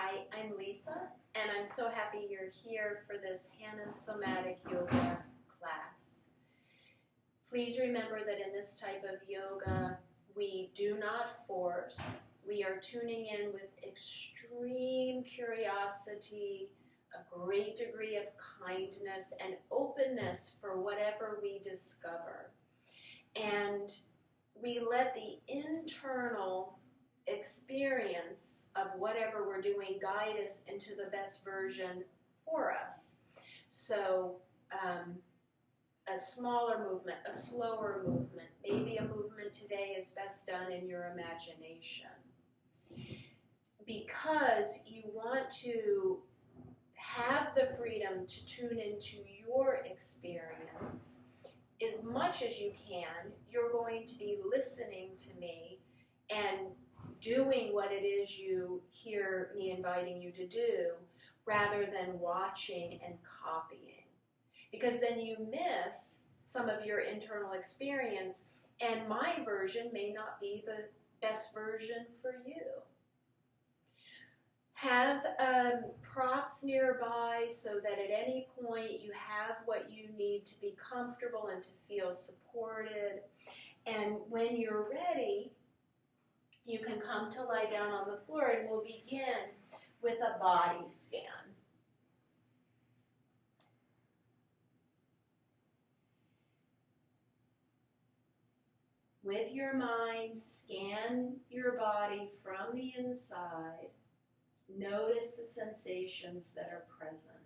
Hi, I'm Lisa, and I'm so happy you're here for this Hanna Somatic Yoga class. Please remember that in this type of yoga, we do not force. We are tuning in with extreme curiosity, a great degree of kindness, and openness for whatever we discover. And we let the internal experience of whatever we're doing guide us into the best version for us. So a smaller movement, a slower movement, maybe a movement today is best done in your imagination. Because you want to have the freedom to tune into your experience, as much as you can, you're going to be listening to me and doing what it is you hear me inviting you to do, rather than watching and copying. Because then you miss some of your internal experience, and my version may not be the best version for you. Have props nearby so that at any point you have what you need to be comfortable and to feel supported. And when you're ready, you can come to lie down on the floor, and we'll begin with a body scan. With your mind, scan your body from the inside. Notice the sensations that are present.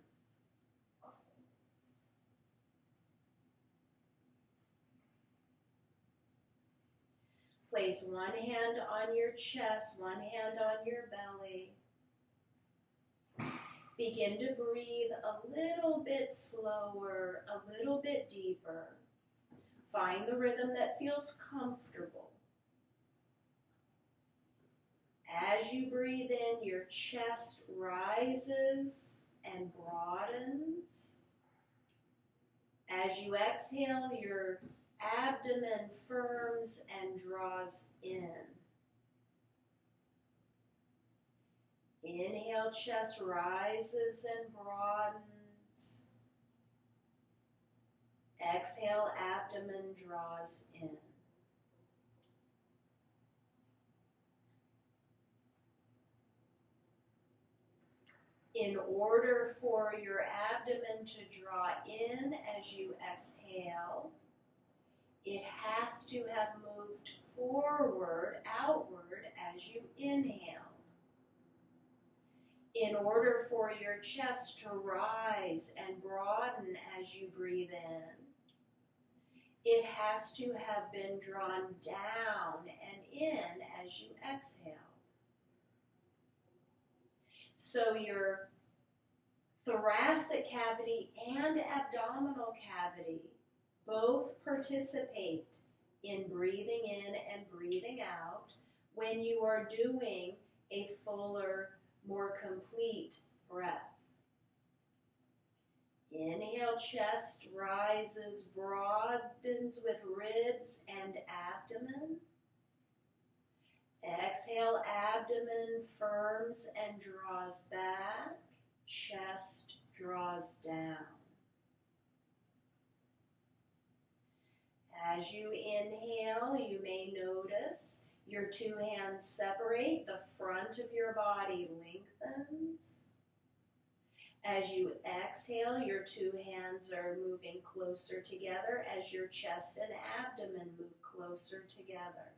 Place one hand on your chest, one hand on your belly. Begin to breathe a little bit slower, a little bit deeper. Find the rhythm that feels comfortable. As you breathe in, your chest rises and broadens. As you exhale, your abdomen firms and draws in. Inhale, chest rises and broadens. Exhale, abdomen draws in. In order for your abdomen to draw in as you exhale, it has to have moved forward, outward, as you inhale. In order for your chest to rise and broaden as you breathe in, it has to have been drawn down and in as you exhale. So your thoracic cavity and abdominal cavity both participate in breathing in and breathing out when you are doing a fuller, more complete breath. Inhale, chest rises, broadens with ribs and abdomen. Exhale, abdomen firms and draws back, chest draws down. As you inhale, you may notice your two hands separate, the front of your body lengthens. As you exhale, your two hands are moving closer together as your chest and abdomen move closer together.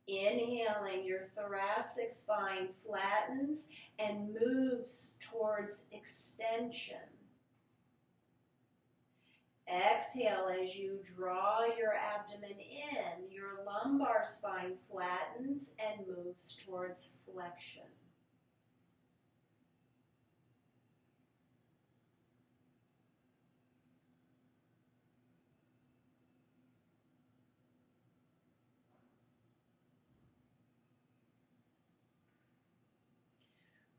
Inhaling, your thoracic spine flattens and moves towards extension. Exhale, as you draw your abdomen in, your lumbar spine flattens and moves towards flexion.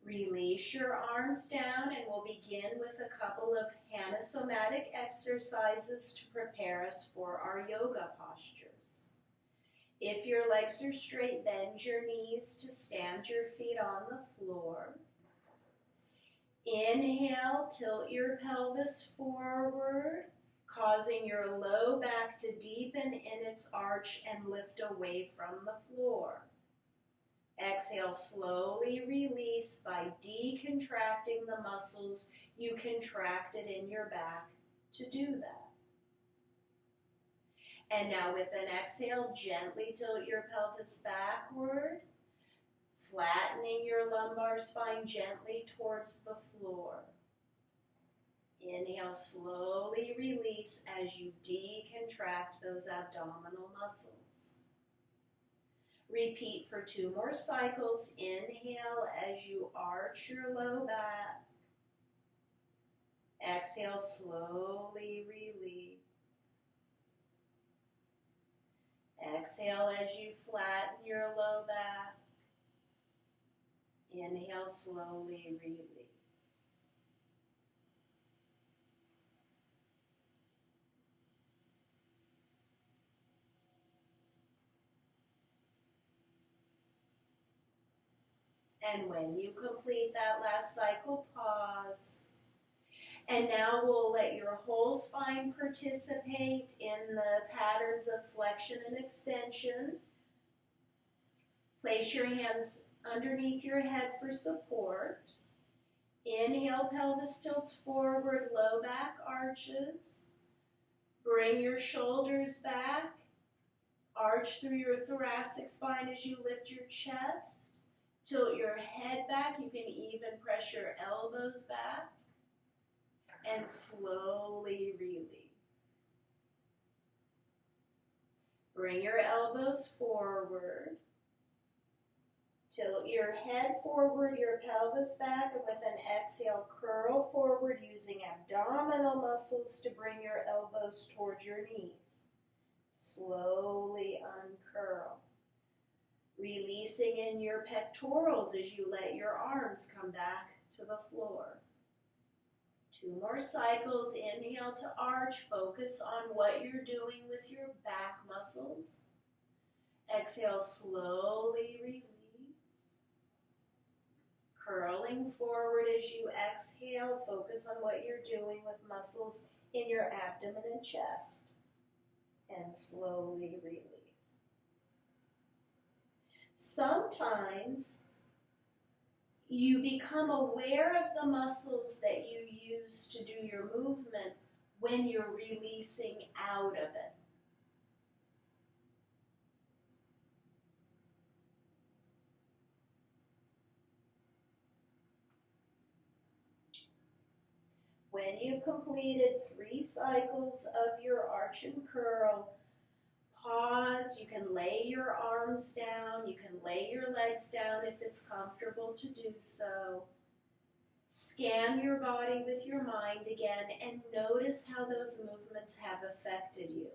Release your arms down, and we'll begin with a couple of Hanna somatic exercises to prepare us for our yoga postures. If your legs are straight, bend your knees to stand your feet on the floor. Inhale, tilt your pelvis forward, causing your low back to deepen in its arch and lift away from the floor. Exhale, slowly release by decontracting the muscles you contracted in your back to do that. And now with an exhale, gently tilt your pelvis backward, flattening your lumbar spine gently towards the floor. Inhale, slowly release as you decontract those abdominal muscles. Repeat for 2 more cycles. Inhale as you arch your low back. Exhale, slowly release. Exhale as you flatten your low back. Inhale, slowly release. And when you complete that last cycle, pause. And now we'll let your whole spine participate in the patterns of flexion and extension. Place your hands underneath your head for support. Inhale, pelvis tilts forward, low back arches. Bring your shoulders back. Arch through your thoracic spine as you lift your chest. Tilt your head back. You can even press your elbows back. And slowly release. Bring your elbows forward. Tilt your head forward, your pelvis back, and with an exhale, curl forward using abdominal muscles to bring your elbows toward your knees. Slowly uncurl. Releasing in your pectorals as you let your arms come back to the floor. 2 more cycles. Inhale to arch. Focus on what you're doing with your back muscles. Exhale, slowly release. Curling forward as you exhale. Focus on what you're doing with muscles in your abdomen and chest. And slowly release. Sometimes you become aware of the muscles that you use to do your movement when you're releasing out of it. When you've completed 3 cycles of your arch and curl, pause. You can lay your arms down. You can lay your legs down if it's comfortable to do so. Scan your body with your mind again and notice how those movements have affected you.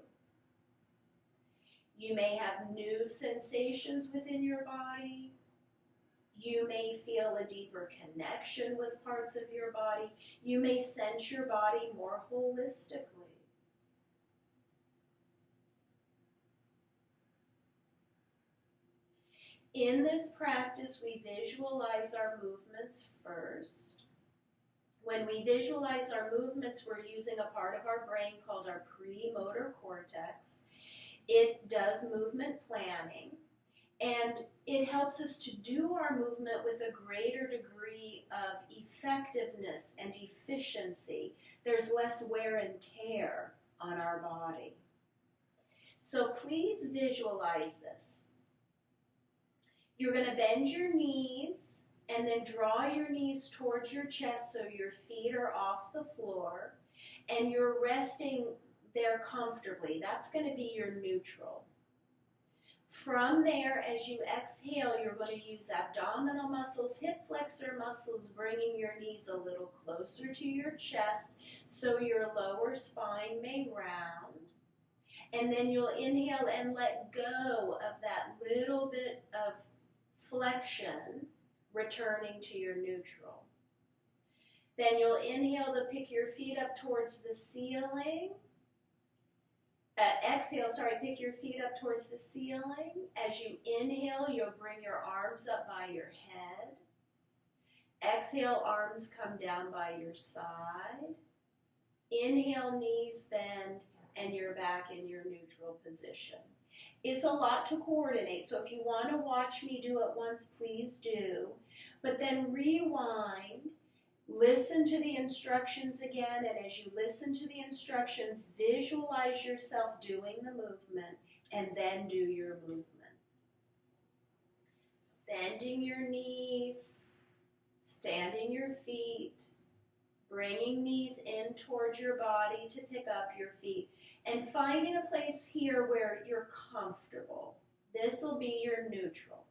You may have new sensations within your body. You may feel a deeper connection with parts of your body. You may sense your body more holistically. In this practice, we visualize our movements first. When we visualize our movements, we're using a part of our brain called our premotor cortex. It does movement planning, and it helps us to do our movement with a greater degree of effectiveness and efficiency. There's less wear and tear on our body. So please visualize this. You're going to bend your knees and then draw your knees towards your chest so your feet are off the floor and you're resting there comfortably. That's going to be your neutral. From there, as you exhale, you're going to use abdominal muscles, hip flexor muscles, bringing your knees a little closer to your chest so your lower spine may round. And then you'll inhale and let go of that little bit of flexion, returning to your neutral. Then you'll inhale to pick your feet up towards the ceiling. Exhale, pick your feet up towards the ceiling. As you inhale, you'll bring your arms up by your head. Exhale, arms come down by your side. Inhale, knees bend, and you're back in your neutral position. It's a lot to coordinate, so if you want to watch me do it once, please do. But then rewind, listen to the instructions again, and as you listen to the instructions, visualize yourself doing the movement, and then do your movement. Bending your knees, standing your feet, bringing knees in towards your body to pick up your feet, and finding a place here where you're comfortable. This will be your neutral.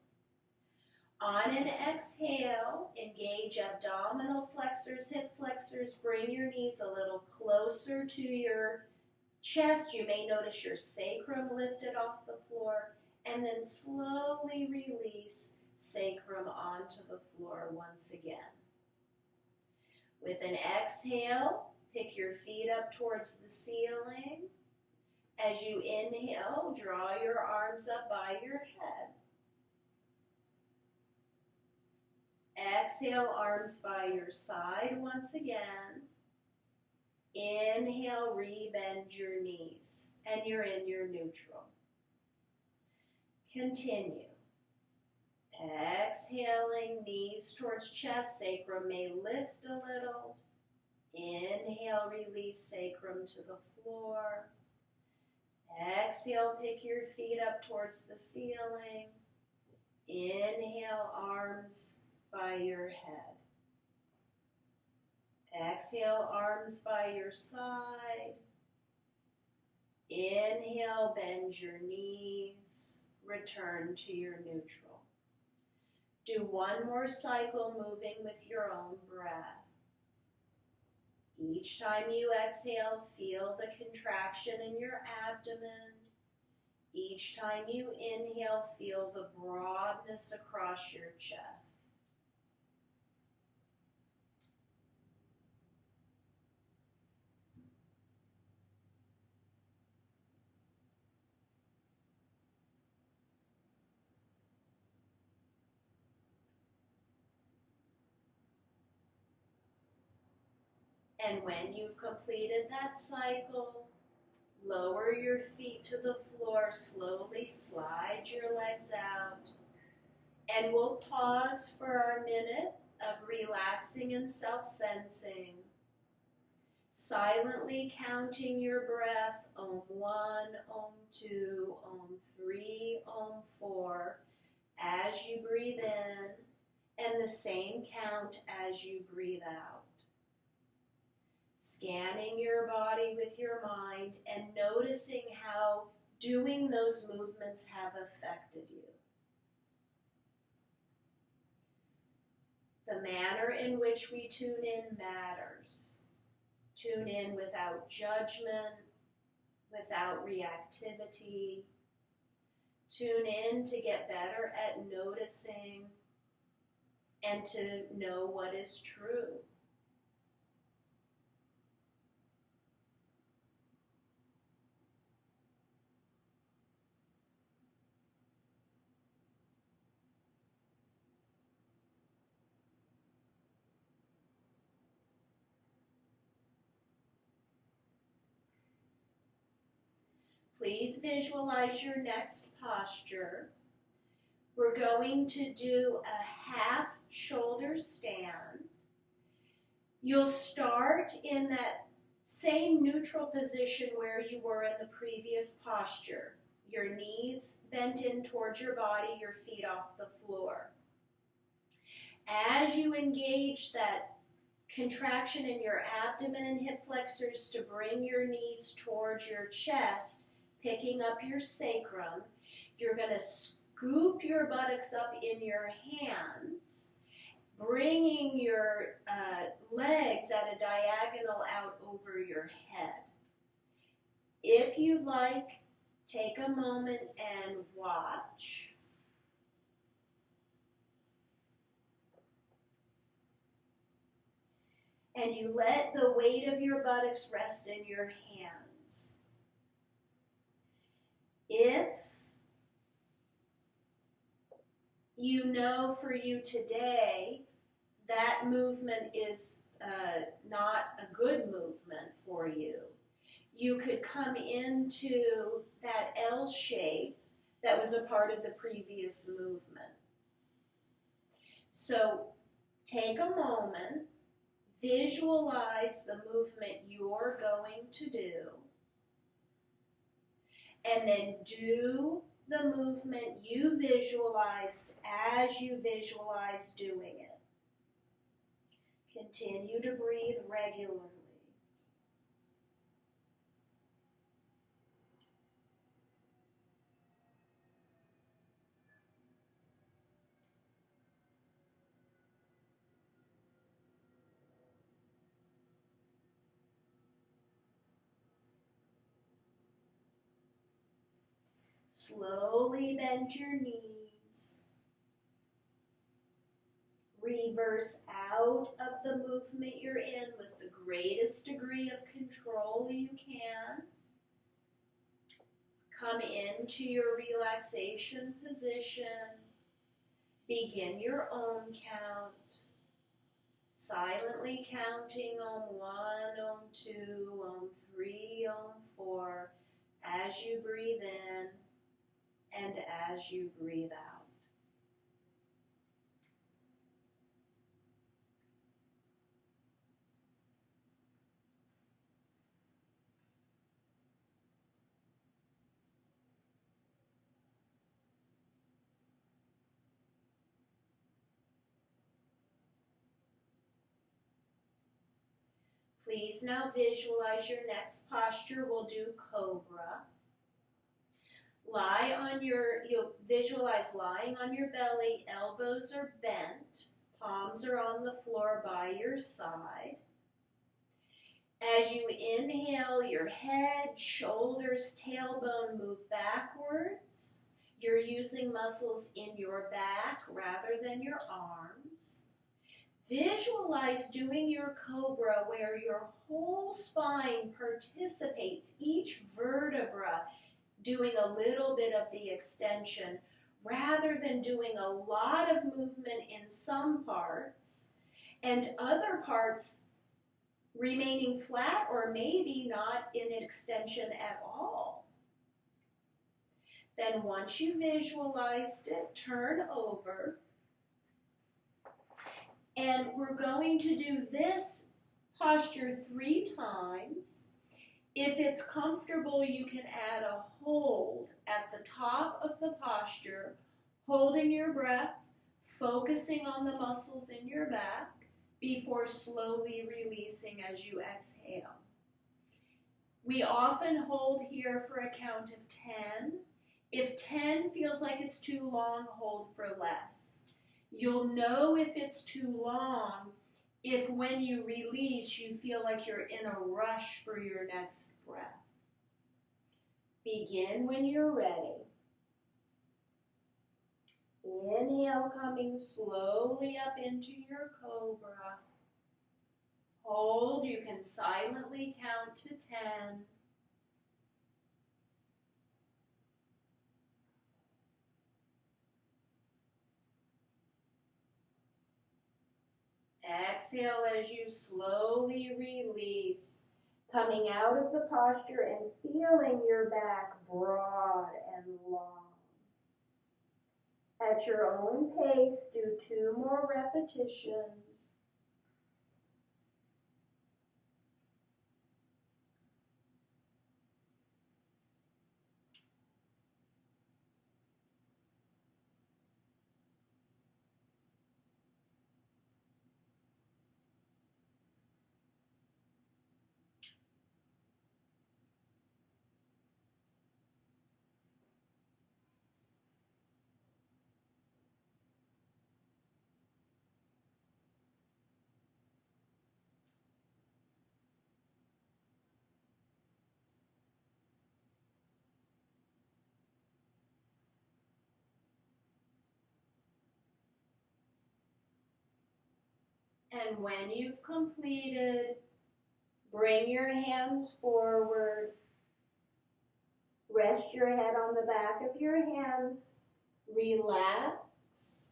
On an exhale, engage abdominal flexors, hip flexors. Bring your knees a little closer to your chest. You may notice your sacrum lifted off the floor, and then slowly release sacrum onto the floor once again. With an exhale, pick your feet up towards the ceiling. As you inhale, draw your arms up by your head. Exhale, arms by your side once again. Inhale, rebend your knees, and you're in your neutral. Continue. Exhaling, knees towards chest, sacrum may lift a little. Inhale, release sacrum to the floor. Exhale, pick your feet up towards the ceiling. Inhale, arms by your head. Exhale, arms by your side. Inhale, bend your knees. Return to your neutral. Do one more cycle, moving with your own breath. Each time you exhale, feel the contraction in your abdomen. Each time you inhale, feel the broadness across your chest. And when you've completed that cycle, lower your feet to the floor, slowly slide your legs out, and we'll pause for our minute of relaxing and self-sensing, silently counting your breath, Om 1, Om 2, Om 3, Om 4, as you breathe in, and the same count as you breathe out. Scanning your body with your mind and noticing how doing those movements have affected you. The manner in which we tune in matters. Tune in without judgment, without reactivity. Tune in to get better at noticing and to know what is true. Please visualize your next posture. We're going to do a half shoulder stand. You'll start in that same neutral position where you were in the previous posture. Your knees bent in towards your body, your feet off the floor. As you engage that contraction in your abdomen and hip flexors to bring your knees towards your chest, picking up your sacrum, you're going to scoop your buttocks up in your hands, bringing your legs at a diagonal out over your head. If you'd like, take a moment and watch. And you let the weight of your buttocks rest in your hands. If you know for you today that movement is not a good movement for you, you could come into that L shape that was a part of the previous movement. So take a moment, visualize the movement you're going to do, and then do the movement you visualized as you visualized doing it. Continue to breathe regularly. Slowly bend your knees. Reverse out of the movement you're in with the greatest degree of control you can. Come into your relaxation position. Begin your own count. Silently counting Om 1, Om 2, Om 3, Om 4 as you breathe in and as you breathe out. Please now visualize your next posture. We'll do Cobra. You'll visualize lying on your belly, elbows are bent, palms are on the floor by your side. As you inhale, your head, shoulders, tailbone move backwards. You're using muscles in your back rather than your arms. Visualize doing your Cobra where your whole spine participates, each vertebra doing a little bit of the extension, rather than doing a lot of movement in some parts and other parts remaining flat or maybe not in extension at all. Then once you visualized it, turn over. And we're going to do this posture 3 times. If it's comfortable, you can add a hold at the top of the posture, holding your breath, focusing on the muscles in your back before slowly releasing as you exhale. We often hold here for a count of 10. If 10 feels like it's too long, hold for less. You'll know if it's too long if when you release you feel like you're in a rush for your next breath. Begin when you're ready. Inhale, coming slowly up into your Cobra. Hold, you can silently count to 10. Exhale as you slowly release, coming out of the posture and feeling your back broad and long. At your own pace, do 2 more repetitions. And when you've completed, bring your hands forward, Rest your head on the back of your hands. Relax.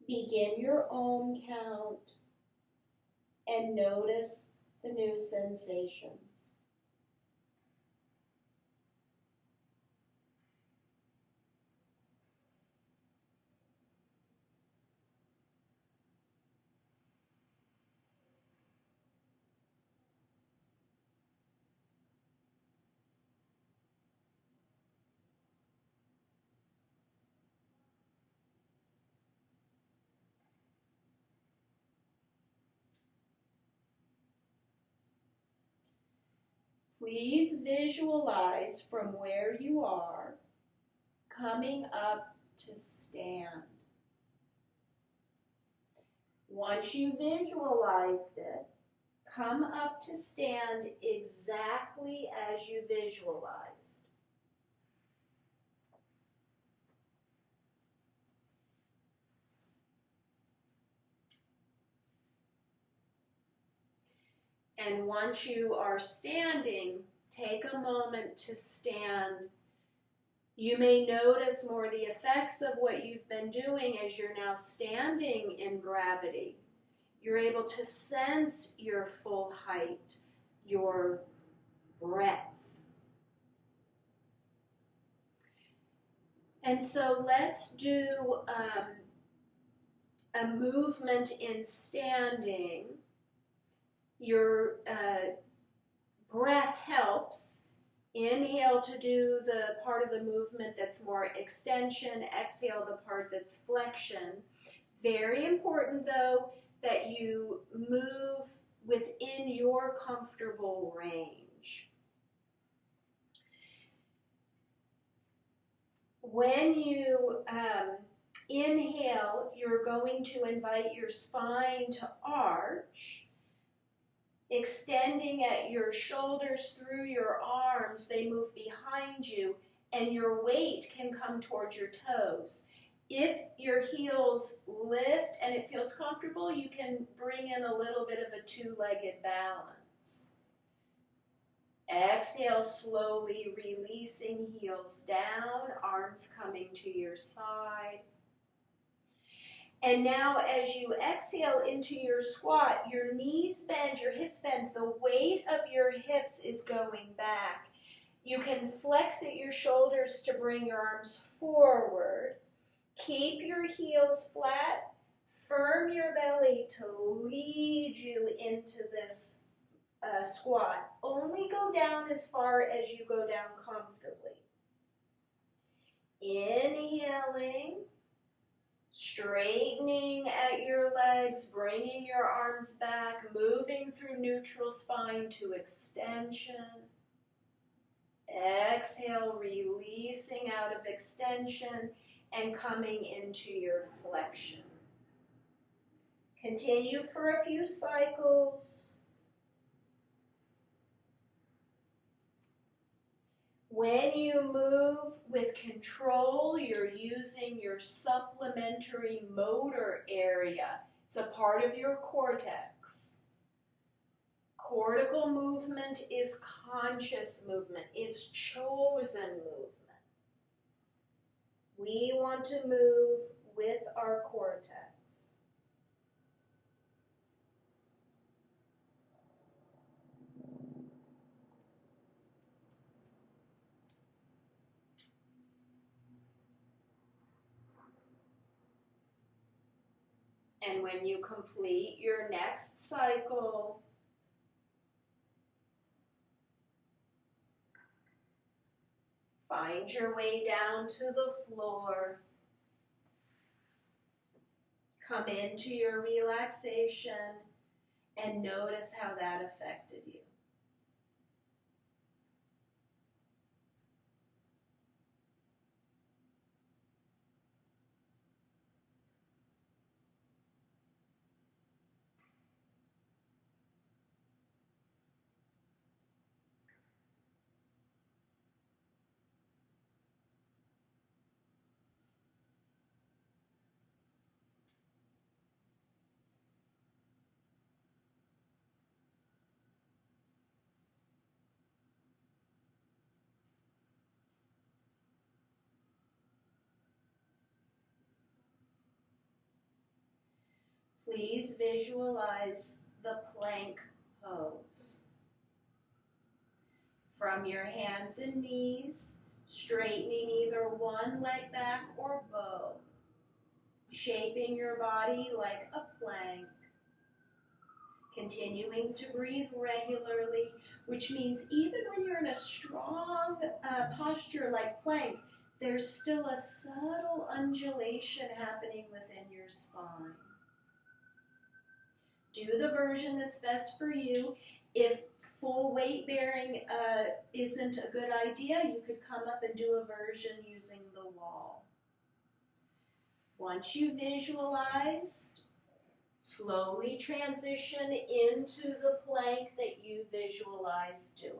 Begin your Om count and notice the new sensations. Please visualize from where you are coming up to stand. Once you visualized it, come up to stand exactly as you visualized. And once you are standing, take a moment to stand. You may notice more the effects of what you've been doing as you're now standing in gravity. You're able to sense your full height, your breadth. And so let's do a movement in standing. Your breath helps. Inhale to do the part of the movement that's more extension. Exhale the part that's flexion. Very important, though, that you move within your comfortable range. When you inhale, you're going to invite your spine to arch, extending at your shoulders through your arms. They move behind you, and your weight can come towards your toes. If your heels lift and it feels comfortable, you can bring in a little bit of a two-legged balance. Exhale, slowly releasing heels down, arms coming to your side. And now as you exhale into your squat, your knees bend, your hips bend, the weight of your hips is going back. You can flex at your shoulders to bring your arms forward. Keep your heels flat. Firm your belly to lead you into this squat. Only go down as far as you go down comfortably. Inhaling. Straightening at your legs, bringing your arms back, moving through neutral spine to extension. Exhale, releasing out of extension and coming into your flexion. Continue for a few cycles. When you move with control, you're using your supplementary motor area. It's a part of your cortex. Cortical movement is conscious movement. It's chosen movement. We want to move with our cortex. And when you complete your next cycle, find your way down to the floor. Come into your relaxation and notice how that affected you. Please visualize the plank pose. From your hands and knees, straightening either one leg back or both, shaping your body like a plank. Continuing to breathe regularly, which means even when you're in a strong posture like plank, there's still a subtle undulation happening within your spine. Do the version that's best for you. If full weight bearing isn't a good idea, you could come up and do a version using the wall. Once you visualize, slowly transition into the plank that you visualize doing.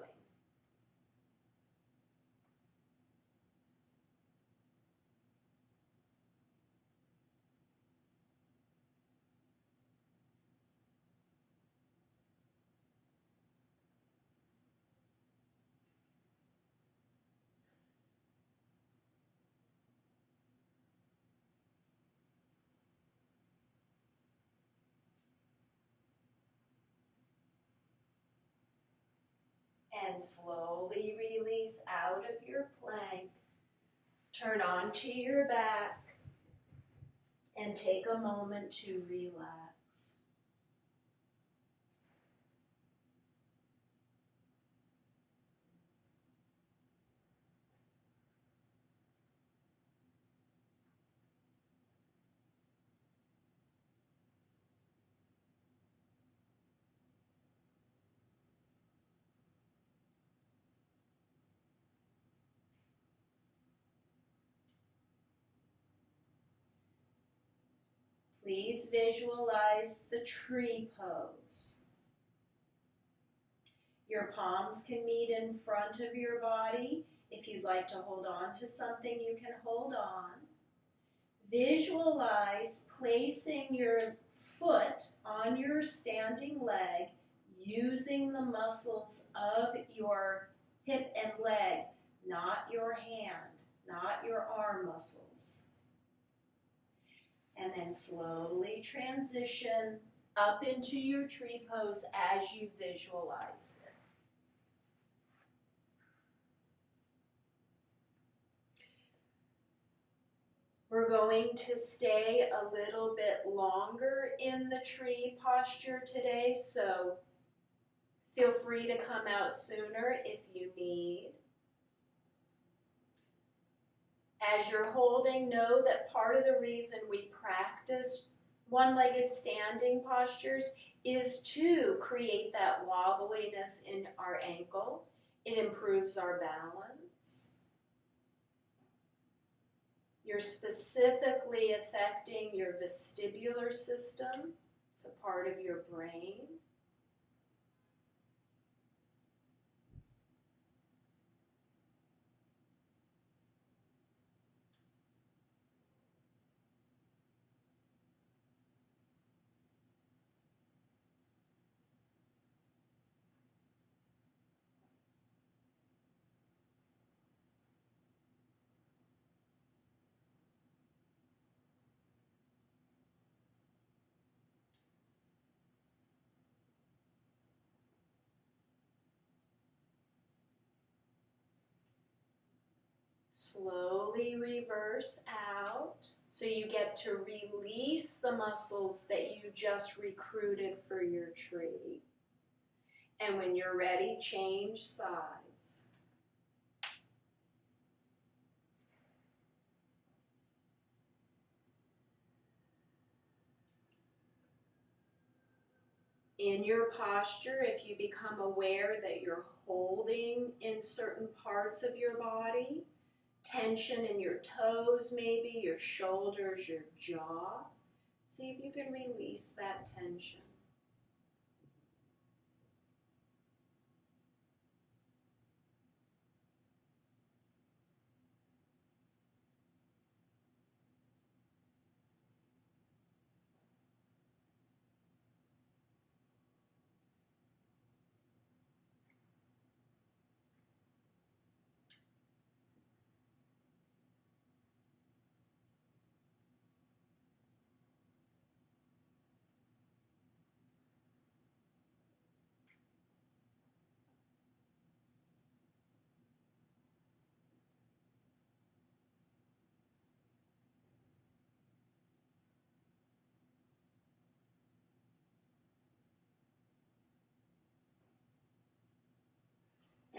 And slowly release out of your plank. Turn onto your back and take a moment to relax. Please visualize the tree pose. Your palms can meet in front of your body. If you'd like to hold on to something, you can hold on. Visualize placing your foot on your standing leg using the muscles of your hip and leg, not your hand, not your arm muscles. And then slowly transition up into your tree pose as you visualized it. We're going to stay a little bit longer in the tree posture today, so feel free to come out sooner if you need. As you're holding, know that part of the reason we practice one-legged standing postures is to create that wobbliness in our ankle. It improves our balance. You're specifically affecting your vestibular system. It's a part of your brain. Slowly reverse out so you get to release the muscles that you just recruited for your tree. And when you're ready, change sides. In your posture, if you become aware that you're holding in certain parts of your body, tension in your toes maybe, your shoulders, your jaw, see if you can release that tension.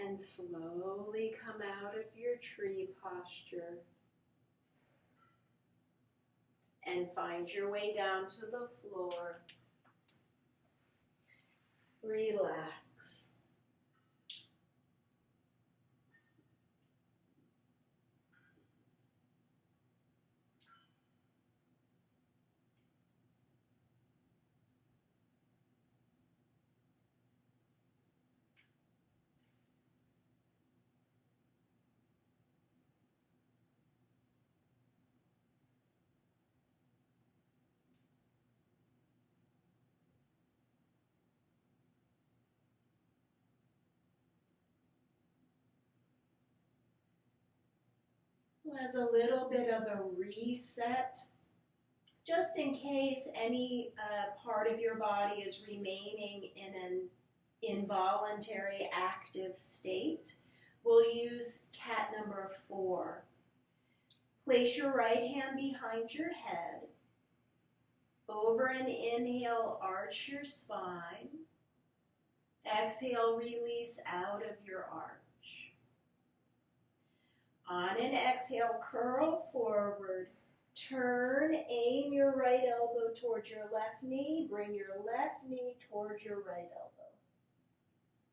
And slowly come out of your tree posture and find your way down to the floor. Relax. As a little bit of a reset, just in case any part of your body is remaining in an involuntary active state, we'll use cat number 4. Place your right hand behind your head. Over an inhale, arch your spine. Exhale, release out of your arch. On an exhale, curl forward. Turn, aim your right elbow towards your left knee. Bring your left knee towards your right elbow.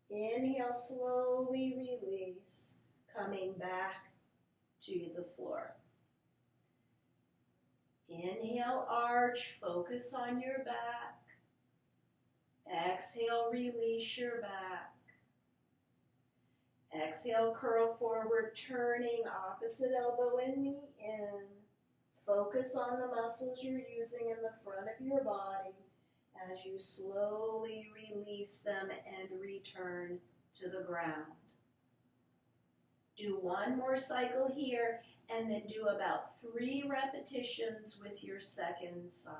Inhale, slowly release, coming back to the floor. Inhale, arch, focus on your back. Exhale, release your back. Exhale, curl forward, turning opposite elbow and knee in. Focus on the muscles you're using in the front of your body as you slowly release them and return to the ground. Do one more cycle here and then do about 3 repetitions with your second side.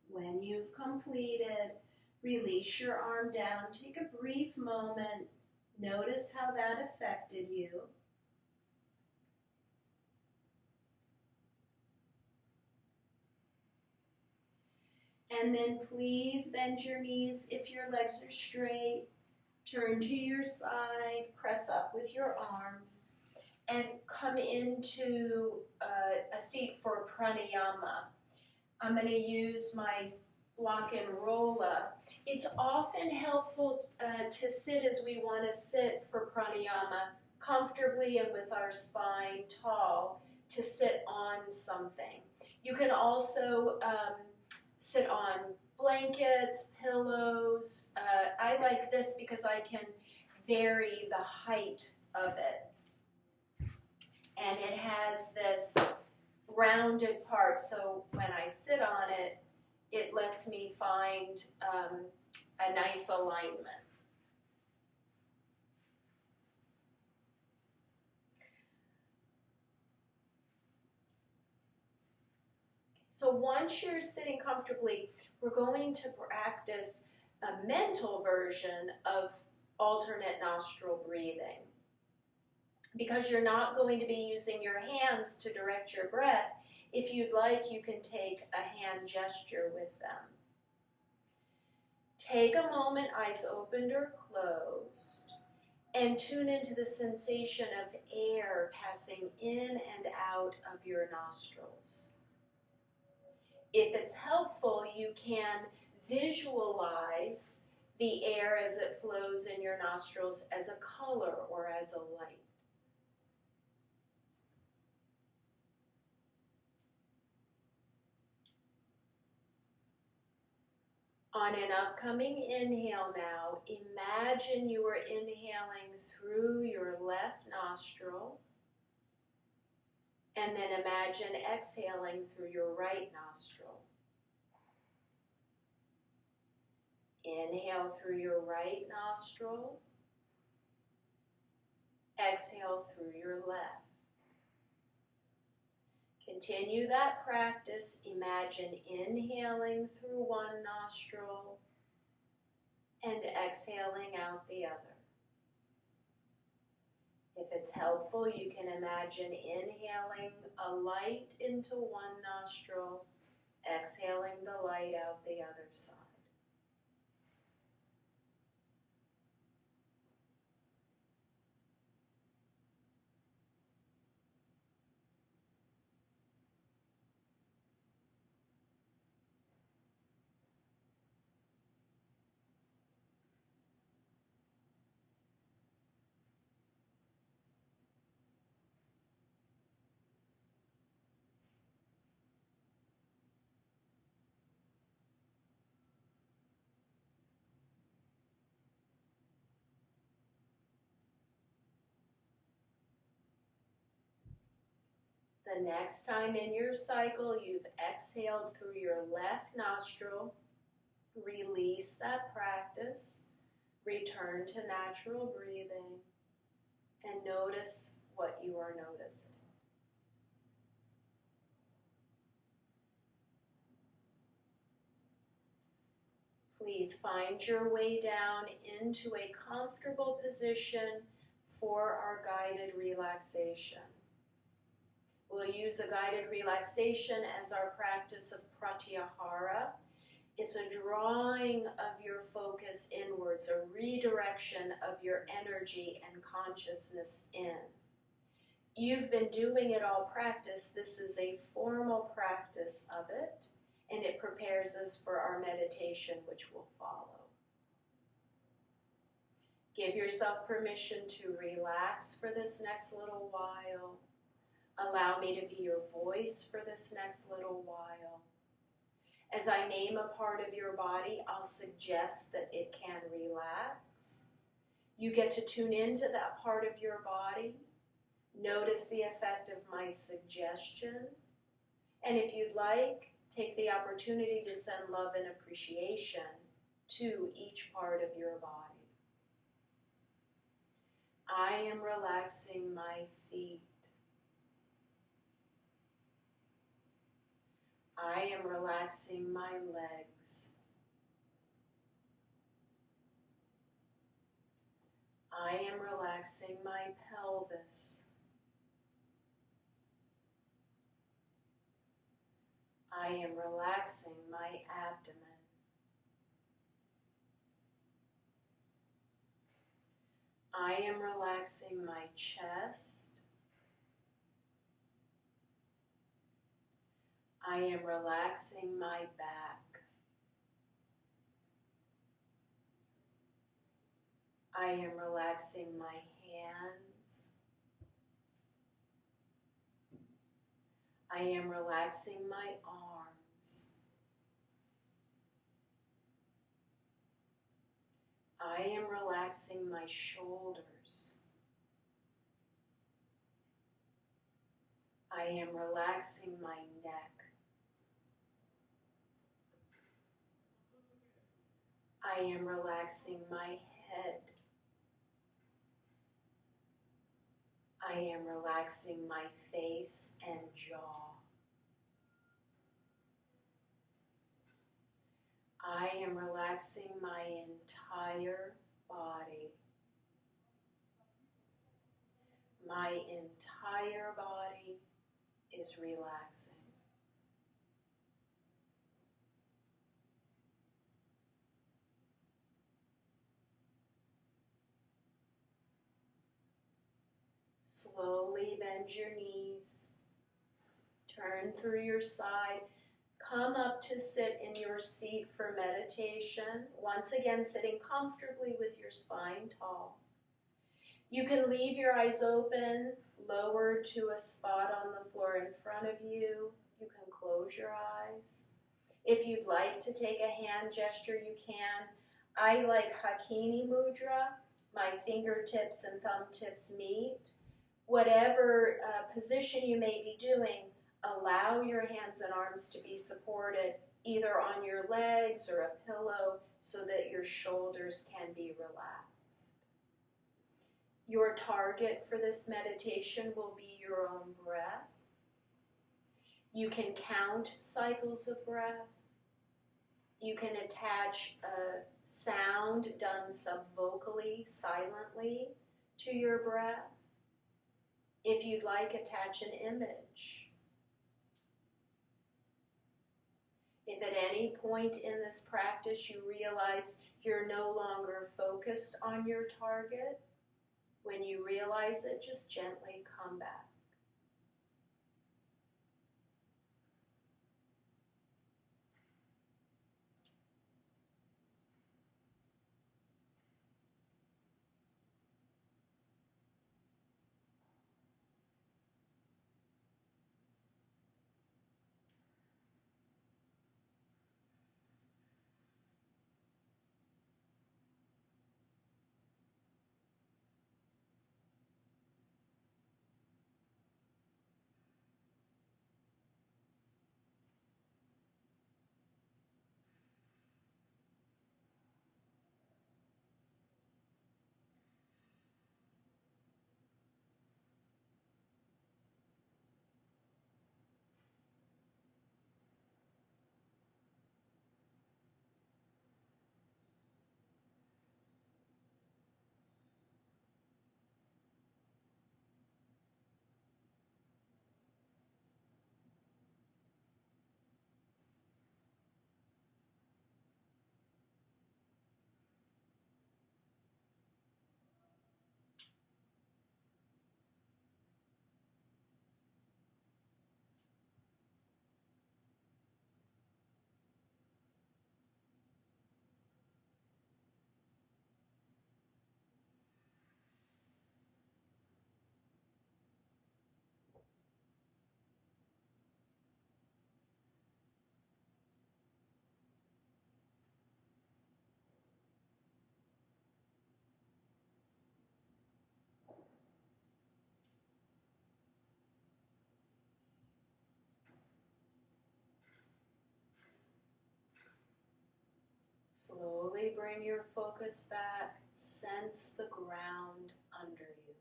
When you've completed, release your arm down. Take a brief moment. Notice how that affected you. And then please bend your knees if your legs are straight. Turn to your side, press up with your arms, and come into a seat for pranayama. I'm going to use my block and rolla. It's often helpful to sit as we want to sit for pranayama, comfortably and with our spine tall, to sit on something. You can also sit on blankets, pillows. I like this because I can vary the height of it. And it has this rounded part, so when I sit on it, it lets me find a nice alignment. So once you're sitting comfortably, we're going to practice a mental version of alternate nostril breathing. Because you're not going to be using your hands to direct your breath, if you'd like, you can take a hand gesture with them. Take a moment, eyes opened or closed, and tune into the sensation of air passing in and out of your nostrils. If it's helpful, you can visualize the air as it flows in your nostrils as a color or as a light. On an upcoming inhale now, imagine you are inhaling through your left nostril, and then imagine exhaling through your right nostril. Inhale through your right nostril, exhale through your left. Continue that practice. Imagine inhaling through one nostril and exhaling out the other. If it's helpful, you can imagine inhaling a light into one nostril, exhaling the light out the other side. The next time in your cycle you've exhaled through your left nostril, release that practice, return to natural breathing, and notice what you are noticing. Please find your way down into a comfortable position for our guided relaxation. We'll use a guided relaxation as our practice of pratyahara. It's a drawing of your focus inwards, a redirection of your energy and consciousness in. You've been doing it all practice. This is a formal practice of it, and it prepares us for our meditation, which will follow. Give yourself permission to relax for this next little while. Allow me to be your voice for this next little while. As I name a part of your body, I'll suggest that it can relax. You get to tune into that part of your body. Notice the effect of my suggestion. And if you'd like, take the opportunity to send love and appreciation to each part of your body. I am relaxing my feet. I am relaxing my legs. I am relaxing my pelvis. I am relaxing my abdomen. I am relaxing my chest. I am relaxing my back. I am relaxing my hands. I am relaxing my arms. I am relaxing my shoulders. I am relaxing my neck. I am relaxing my head. I am relaxing my face and jaw. I am relaxing my entire body. My entire body is relaxing. Slowly bend your knees, turn through your side, come up to sit in your seat for meditation, once again sitting comfortably with your spine tall. You can leave your eyes open, lowered to a spot on the floor in front of you. You can close your eyes. If you'd like to take a hand gesture, you can. I like Hakini Mudra. My fingertips and thumb tips meet. Whatever position you may be doing, allow your hands and arms to be supported either on your legs or a pillow so that your shoulders can be relaxed. Your target for this meditation will be your own breath. You can count cycles of breath. You can attach a sound done subvocally, silently, to your breath. If you'd like, attach an image. If at any point in this practice you realize you're no longer focused on your target, when you realize it, just gently come back. Slowly bring your focus back. Sense the ground under you.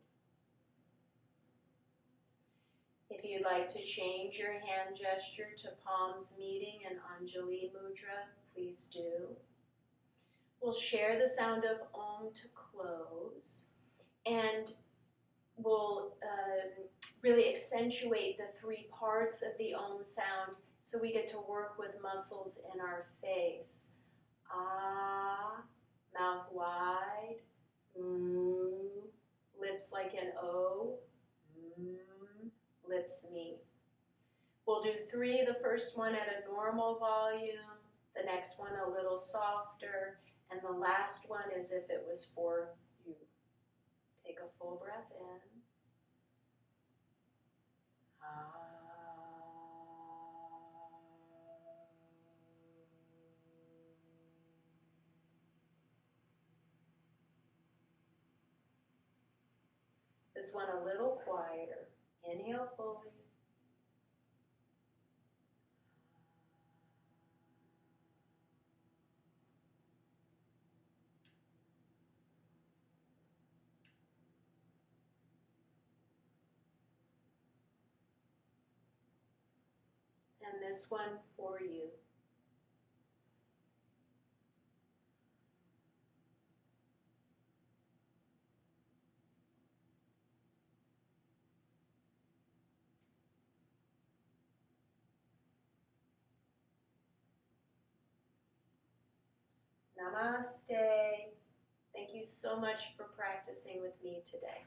If you'd like to change your hand gesture to palms meeting and Anjali Mudra, please do. We'll share the sound of Om to close, and we'll really accentuate the three parts of the Om sound so we get to work with muscles in our face. Ah, mouth wide, lips like an O, lips meet. We'll do three, the first one at a normal volume, the next one a little softer, and the last one as if it was for you. Take a full breath in. This one a little quieter. Inhale fully. And this one for you. Namaste. Thank you so much for practicing with me today.